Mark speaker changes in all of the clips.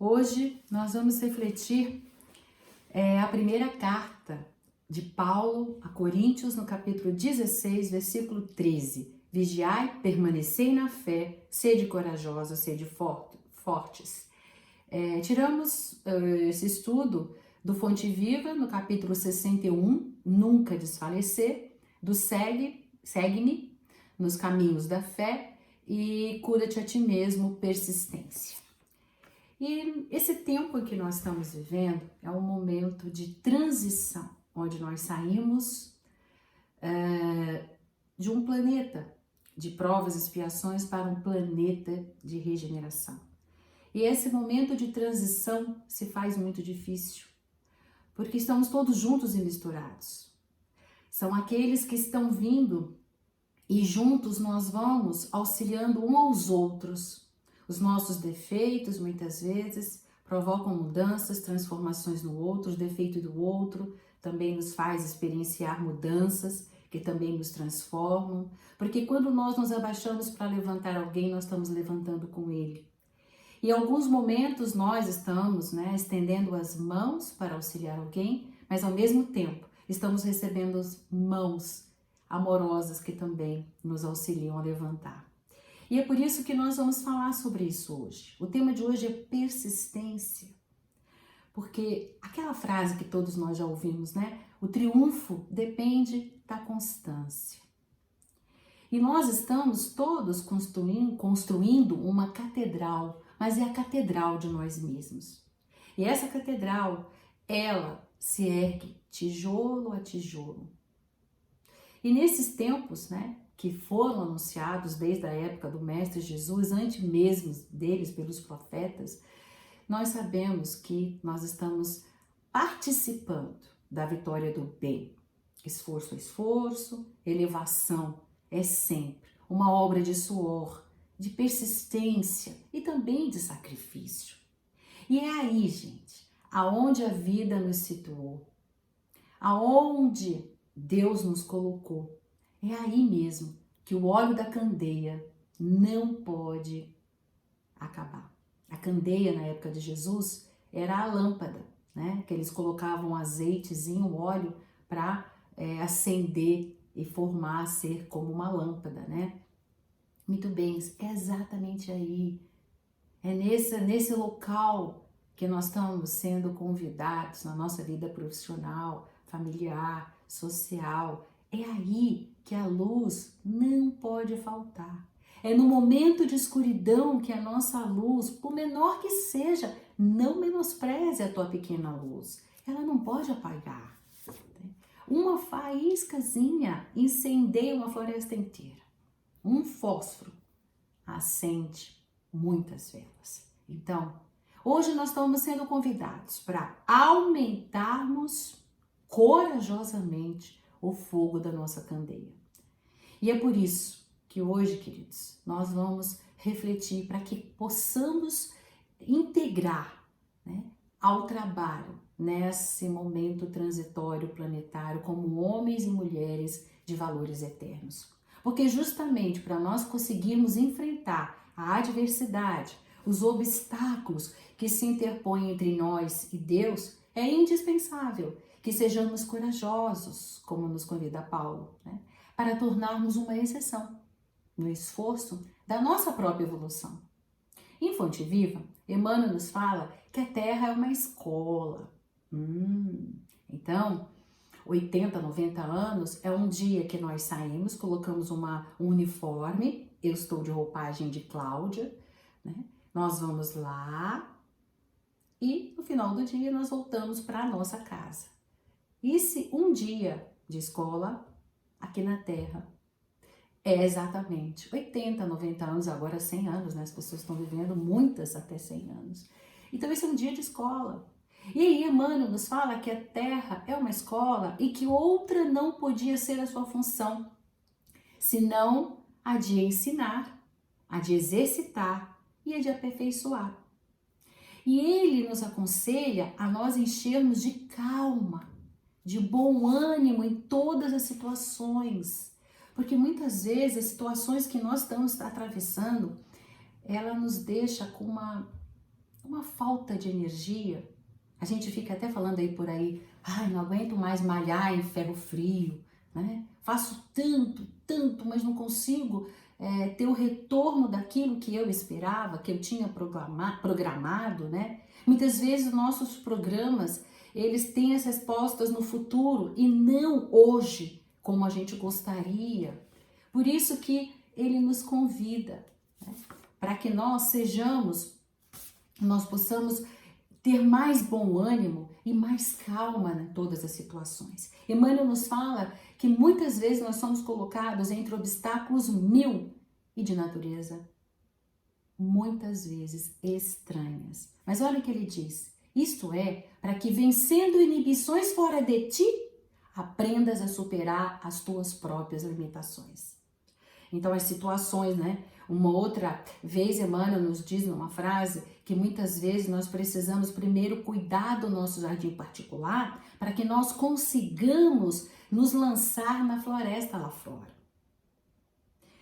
Speaker 1: Hoje nós vamos refletir a primeira carta de Paulo a Coríntios, no capítulo 16, versículo 13. Vigiai, permanecei na fé, sede corajosos, sede fortes. Tiramos esse estudo do Fonte Viva, no capítulo 61, Nunca Desfalecer, do Segue-me, nos caminhos da fé e Cura-te a ti mesmo, persistência. E esse tempo em que nós estamos vivendo é um momento de transição, onde nós saímos de um planeta de provas e expiações para um planeta de regeneração. E esse momento de transição se faz muito difícil, porque estamos todos juntos e misturados. São aqueles que estão vindo e juntos nós vamos auxiliando uns aos outros. Os nossos defeitos, muitas vezes, provocam mudanças, transformações no outro. O defeito do outro também nos faz experienciar mudanças que também nos transformam. Porque quando nós nos abaixamos para levantar alguém, nós estamos levantando com ele. E em alguns momentos nós estamos estendendo as mãos para auxiliar alguém, mas ao mesmo tempo estamos recebendo as mãos amorosas que também nos auxiliam a levantar. E é por isso que nós vamos falar sobre isso hoje. O tema de hoje é persistência. Porque aquela frase que todos nós já ouvimos, o triunfo depende da constância. E nós estamos todos construindo uma catedral, mas é a catedral de nós mesmos. E essa catedral, ela se ergue tijolo a tijolo. E nesses tempos, que foram anunciados desde a época do Mestre Jesus, antes mesmo deles pelos profetas, nós sabemos que nós estamos participando da vitória do bem. Esforço é esforço, elevação é sempre uma obra de suor, de persistência e também de sacrifício. E é aí, gente, aonde a vida nos situou, aonde Deus nos colocou. É aí mesmo que o óleo da candeia não pode acabar. A candeia na época de Jesus era a lâmpada, que eles colocavam azeitezinho, óleo para acender e formar, ser como uma lâmpada, Muito bem, é exatamente aí. É nesse local que nós estamos sendo convidados na nossa vida profissional, familiar, social. É aí que a luz não pode faltar. É no momento de escuridão que a nossa luz, por menor que seja, não menospreze a tua pequena luz. Ela não pode apagar. Uma faíscazinha incendeia uma floresta inteira. Um fósforo acende muitas velas. Então, hoje nós estamos sendo convidados para aumentarmos corajosamente o fogo da nossa candeia. E é por isso que hoje, queridos, nós vamos refletir para que possamos integrar ao trabalho nesse momento transitório planetário como homens e mulheres de valores eternos. Porque justamente para nós conseguirmos enfrentar a adversidade, os obstáculos que se interpõem entre nós e Deus, é indispensável que sejamos corajosos, como nos convida Paulo, para tornarmos uma exceção no esforço da nossa própria evolução. Em Fonte Viva, Emmanuel nos fala que a Terra é uma escola. Então, 80, 90 anos é um dia que nós saímos, colocamos um uniforme, eu estou de roupagem de Cláudia, Nós vamos lá e no final do dia nós voltamos para a nossa casa. Esse um dia de escola aqui na Terra é exatamente 80, 90 anos, agora 100 anos, As pessoas estão vivendo muitas até 100 anos. Então esse é um dia de escola. E aí Emmanuel nos fala que a Terra é uma escola e que outra não podia ser a sua função, senão a de ensinar, a de exercitar e a de aperfeiçoar. E ele nos aconselha a nós enchermos de calma, de bom ânimo em todas as situações, porque muitas vezes as situações que nós estamos atravessando, ela nos deixa com uma uma falta de energia. A gente fica até falando aí por aí, ai, não aguento mais malhar em ferro frio, né? Faço tanto, tanto, mas não consigo ter o retorno daquilo que eu esperava, que eu tinha programado, né? Muitas vezes nossos programas, eles têm as respostas no futuro e não hoje, como a gente gostaria. Por isso que ele nos convida, né? Para que nós possamos ter mais bom ânimo e mais calma em todas as situações. Emmanuel nos fala que muitas vezes nós somos colocados entre obstáculos mil e de natureza muitas vezes estranhas. Mas olha o que ele diz: isto é, para que vencendo inibições fora de ti, aprendas a superar as tuas próprias limitações. Então, as situações, né? Uma outra vez, Emmanuel nos diz numa frase que muitas vezes nós precisamos primeiro cuidar do nosso jardim particular para que nós consigamos nos lançar na floresta lá fora.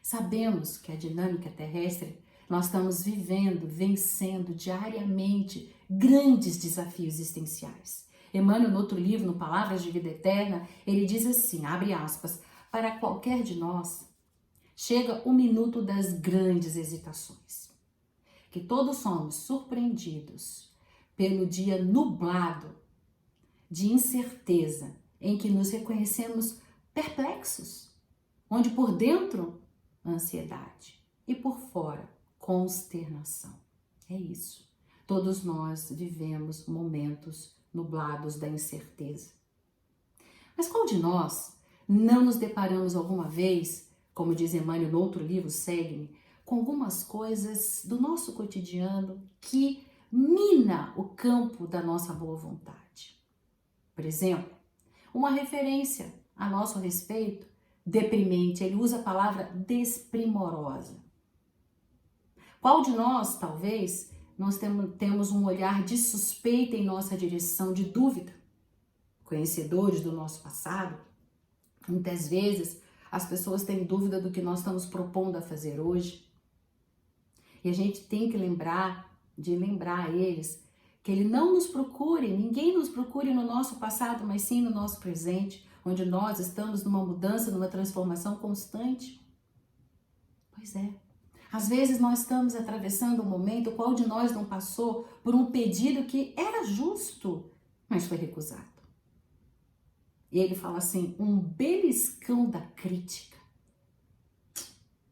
Speaker 1: Sabemos que a dinâmica terrestre, nós estamos vivendo, vencendo diariamente grandes desafios existenciais. Emmanuel, no outro livro, no Palavras de Vida Eterna, ele diz assim, abre aspas, para qualquer de nós, chega o minuto das grandes hesitações, que todos somos surpreendidos pelo dia nublado de incerteza em que nos reconhecemos perplexos, onde por dentro, ansiedade e por fora, consternação. É isso. Todos nós vivemos momentos nublados da incerteza. Mas qual de nós não nos deparamos alguma vez, como diz Emmanuel no outro livro, Segue-me, com algumas coisas do nosso cotidiano que mina o campo da nossa boa vontade? Por exemplo, uma referência a nosso respeito, deprimente, ele usa a palavra desprimorosa. Qual de nós, talvez, nós temos um olhar de suspeita em nossa direção, de dúvida? Conhecedores do nosso passado, muitas vezes as pessoas têm dúvida do que nós estamos propondo a fazer hoje. E a gente tem que lembrar a eles que ele não nos procure, ninguém nos procure no nosso passado, mas sim no nosso presente, onde nós estamos numa mudança, numa transformação constante. Pois é. Às vezes nós estamos atravessando um momento, qual de nós não passou por um pedido que era justo, mas foi recusado. E ele fala assim, um beliscão da crítica.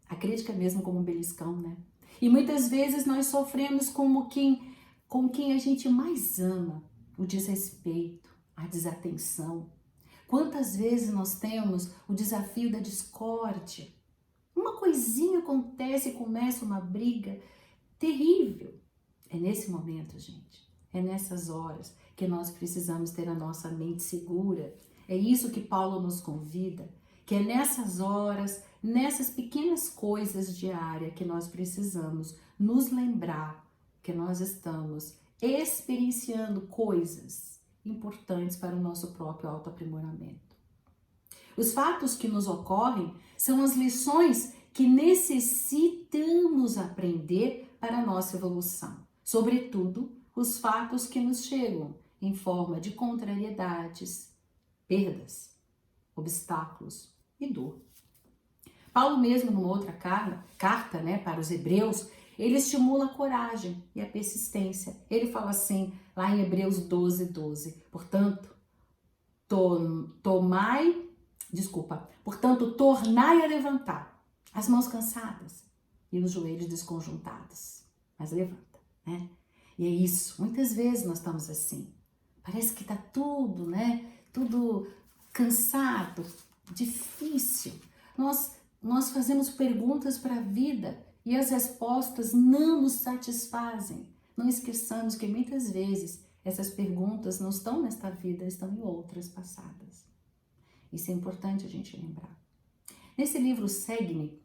Speaker 1: A crítica mesmo como um beliscão, né? E muitas vezes nós sofremos com quem a gente mais ama, o desrespeito, a desatenção. Quantas vezes nós temos o desafio da discórdia? Uma coisinha acontece e começa uma briga terrível. É nesse momento, gente, é nessas horas que nós precisamos ter a nossa mente segura. É isso que Paulo nos convida, que é nessas horas, nessas pequenas coisas diárias que nós precisamos nos lembrar que nós estamos experienciando coisas importantes para o nosso próprio autoaprimoramento. Os fatos que nos ocorrem são as lições que necessitamos aprender para a nossa evolução. Sobretudo, os fatos que nos chegam em forma de contrariedades, perdas, obstáculos e dor. Paulo mesmo, numa outra carta, né, para os Hebreus, ele estimula a coragem e a persistência. Ele fala assim, lá em Hebreus 12:12, portanto, tornai a levantar as mãos cansadas e os joelhos desconjuntados. Mas levanta, né? E é isso, muitas vezes nós estamos assim. Parece que tá tudo, né? Tudo cansado, difícil. Nós fazemos perguntas para a vida e as respostas não nos satisfazem. Não esqueçamos que muitas vezes essas perguntas não estão nesta vida, estão em outras passadas. Isso é importante a gente lembrar. Nesse livro Segue-me,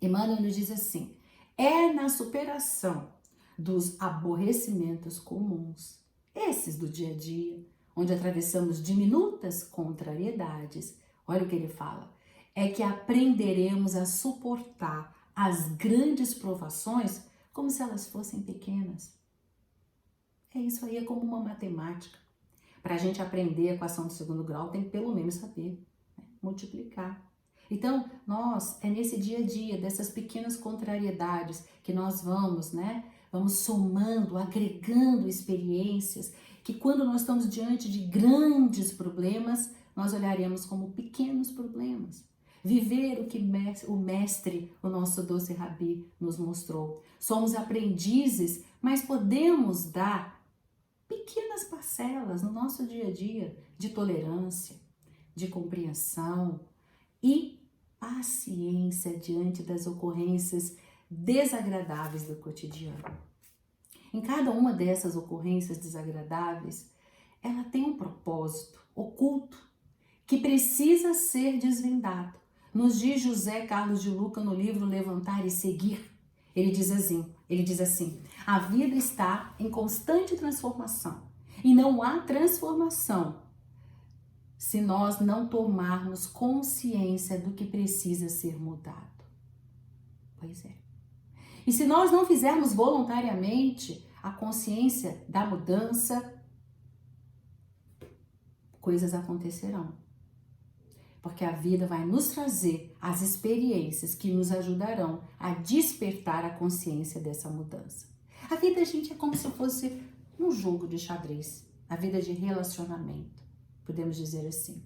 Speaker 1: Emmanuel nos diz assim, é na superação dos aborrecimentos comuns, esses do dia a dia, onde atravessamos diminutas contrariedades, olha o que ele fala, é que aprenderemos a suportar as grandes provações como se elas fossem pequenas. Isso aí é como uma matemática. Para a gente aprender a equação de segundo grau, tem que pelo menos saber, né? Multiplicar. Então, é nesse dia a dia, dessas pequenas contrariedades que nós vamos, né? Vamos somando, agregando experiências, que quando nós estamos diante de grandes problemas, nós olharemos como pequenos problemas. Viver o que o mestre, o nosso doce Rabi, nos mostrou. Somos aprendizes, mas podemos dar pequenas parcelas no nosso dia a dia de tolerância, de compreensão e paciência diante das ocorrências desagradáveis do cotidiano. Em cada uma dessas ocorrências desagradáveis, ela tem um propósito oculto que precisa ser desvendado. Nos diz José Carlos de Luca no livro Levantar e Seguir, ele diz assim, a vida está em constante transformação e não há transformação se nós não tomarmos consciência do que precisa ser mudado. Pois é. E se nós não fizermos voluntariamente a consciência da mudança, coisas acontecerão. Porque a vida vai nos trazer as experiências que nos ajudarão a despertar a consciência dessa mudança. A vida, gente, é como se fosse um jogo de xadrez, a vida de relacionamento, podemos dizer assim.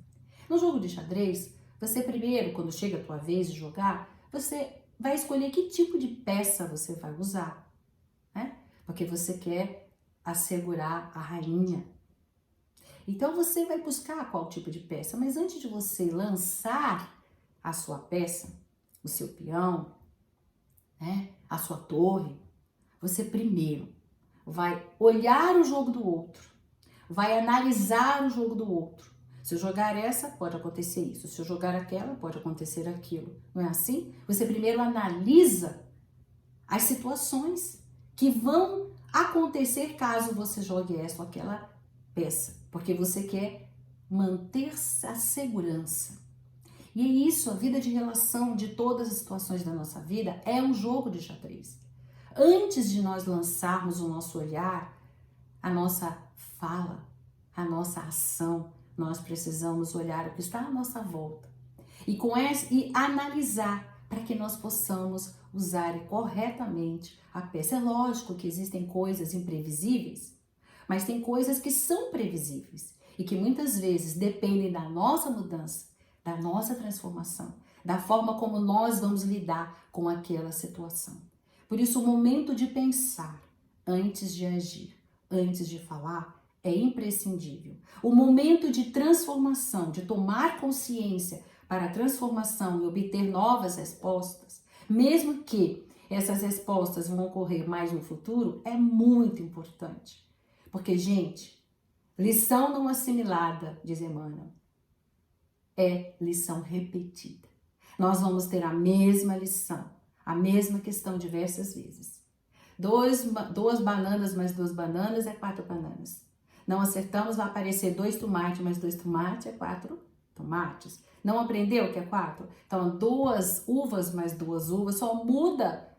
Speaker 1: No jogo de xadrez, você primeiro, quando chega a tua vez de jogar, você vai escolher que tipo de peça você vai usar, né? Porque você quer assegurar a rainha. Então você vai buscar qual tipo de peça, mas antes de você lançar a sua peça, o seu peão, né, a sua torre, você primeiro vai olhar o jogo do outro, vai analisar o jogo do outro. Se eu jogar essa, pode acontecer isso. Se eu jogar aquela, pode acontecer aquilo. Não é assim? Você primeiro analisa as situações que vão acontecer caso você jogue essa ou aquela peça, porque você quer manter a segurança. E é isso, a vida de relação de todas as situações da nossa vida é um jogo de xadrez. Antes de nós lançarmos o nosso olhar, a nossa fala, a nossa ação, nós precisamos olhar o que está à nossa volta e analisar para que nós possamos usar corretamente a peça. É lógico que existem coisas imprevisíveis, mas tem coisas que são previsíveis e que muitas vezes dependem da nossa mudança, da nossa transformação, da forma como nós vamos lidar com aquela situação. Por isso, o momento de pensar antes de agir, antes de falar, é imprescindível. O momento de transformação, de tomar consciência para a transformação e obter novas respostas, mesmo que essas respostas vão ocorrer mais no futuro, é muito importante. Porque, gente, lição não assimilada, diz Emmanuel, é lição repetida. Nós vamos ter a mesma lição, a mesma questão diversas vezes. Duas bananas mais 2 bananas é 4 bananas. Não acertamos, vai aparecer 2 tomates mais 2 tomates é 4 tomates. Não aprendeu que é 4? Então, 2 uvas mais 2 uvas só muda,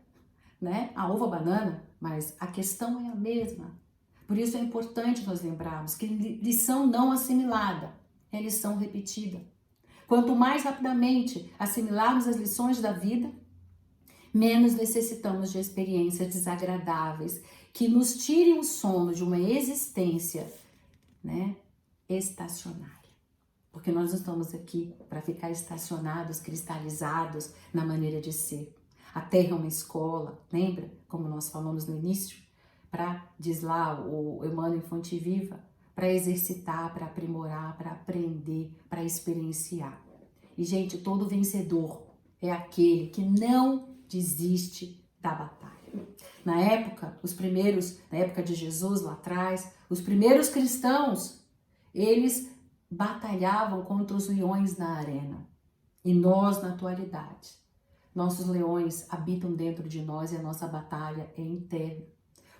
Speaker 1: né, a uva banana, mas a questão é a mesma. Por isso é importante nós lembrarmos que lição não assimilada é lição repetida. Quanto mais rapidamente assimilarmos as lições da vida, menos necessitamos de experiências desagradáveis que nos tirem o sono de uma existência, né, estacionária. Porque nós não estamos aqui para ficar estacionados, cristalizados na maneira de ser. A Terra é uma escola, lembra? Como nós falamos no início, diz lá o Emmanuel Fonte Viva, para exercitar, para aprimorar, para aprender, para experienciar. E, gente, todo vencedor é aquele que não desiste da batalha. Na época de Jesus lá atrás, os primeiros cristãos, eles batalhavam contra os leões na arena. E nós, na atualidade, nossos leões habitam dentro de nós e a nossa batalha é interna.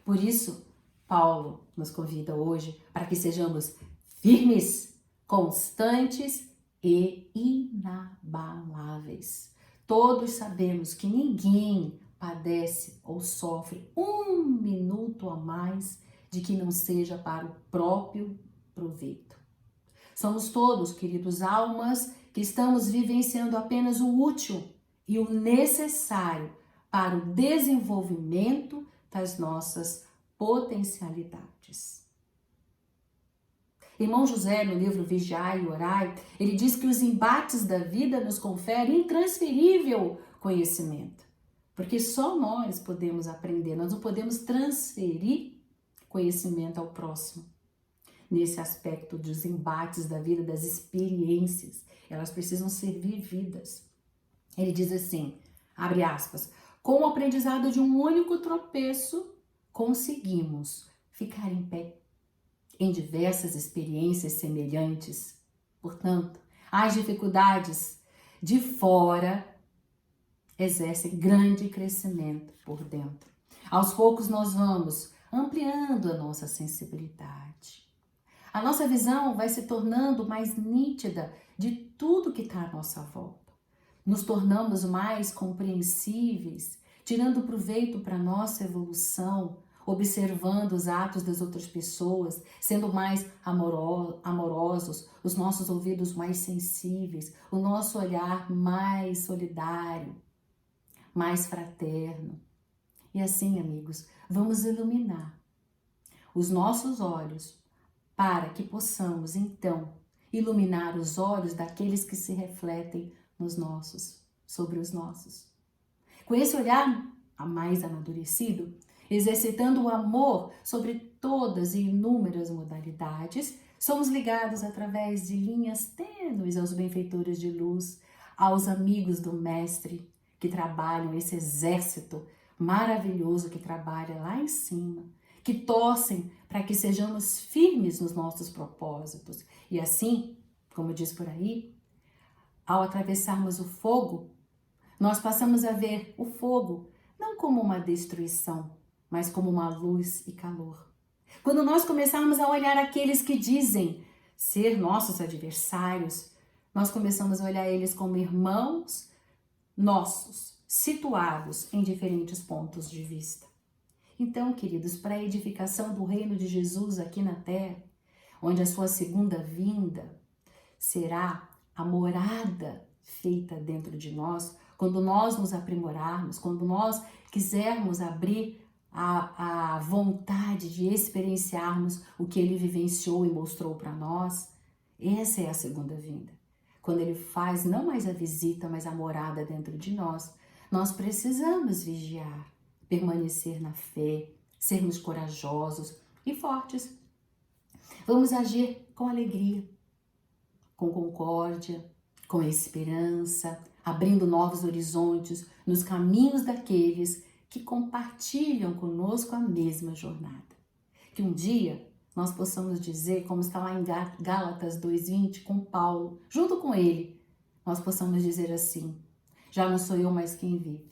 Speaker 1: Por isso, Paulo nos convida hoje para que sejamos firmes, constantes e inabaláveis. Todos sabemos que ninguém padece ou sofre 1 minuto a mais de que não seja para o próprio proveito. Somos todos, queridos, almas que estamos vivenciando apenas o útil e o necessário para o desenvolvimento das nossas potencialidades. Irmão José, no livro Vigiai e Orai, ele diz que os embates da vida nos conferem intransferível conhecimento. Porque só nós podemos aprender, nós não podemos transferir conhecimento ao próximo. Nesse aspecto dos embates da vida, das experiências, elas precisam ser vividas. Ele diz assim, abre aspas, com o aprendizado de um único tropeço, conseguimos ficar em pé em diversas experiências semelhantes. Portanto, as dificuldades de fora exercem grande crescimento por dentro. Aos poucos nós vamos ampliando a nossa sensibilidade. A nossa visão vai se tornando mais nítida de tudo que está à nossa volta. Nos tornamos mais compreensíveis, tirando proveito para a nossa evolução, observando os atos das outras pessoas, sendo mais amorosos, os nossos ouvidos mais sensíveis, o nosso olhar mais solidário, mais fraterno. E assim, amigos, vamos iluminar os nossos olhos para que possamos, então, iluminar os olhos daqueles que se refletem nos nossos, sobre os nossos. Com esse olhar mais amadurecido, exercitando o amor sobre todas e inúmeras modalidades, somos ligados através de linhas tênues aos benfeitores de luz, aos amigos do Mestre que trabalham, esse exército maravilhoso que trabalha lá em cima, que torcem para que sejamos firmes nos nossos propósitos. E assim, como diz por aí, ao atravessarmos o fogo, nós passamos a ver o fogo não como uma destruição, mas como uma luz e calor. Quando nós começarmos a olhar aqueles que dizem ser nossos adversários, nós começamos a olhar eles como irmãos nossos, situados em diferentes pontos de vista. Então, queridos, para a edificação do reino de Jesus aqui na terra, onde a sua segunda vinda será a morada feita dentro de nós, quando nós nos aprimorarmos, quando nós quisermos abrir a vontade de experienciarmos o que ele vivenciou e mostrou para nós, essa é a segunda vinda. Quando ele faz não mais a visita, mas a morada dentro de nós, nós precisamos vigiar, permanecer na fé, sermos corajosos e fortes. Vamos agir com alegria, com concórdia, com esperança, abrindo novos horizontes nos caminhos daqueles que compartilham conosco a mesma jornada. Que um dia nós possamos dizer, como está lá em Gálatas 2:20, com Paulo, junto com ele, nós possamos dizer assim, já não sou eu mais quem vive,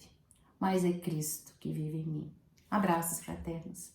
Speaker 1: mas é Cristo que vive em mim. Abraços fraternos.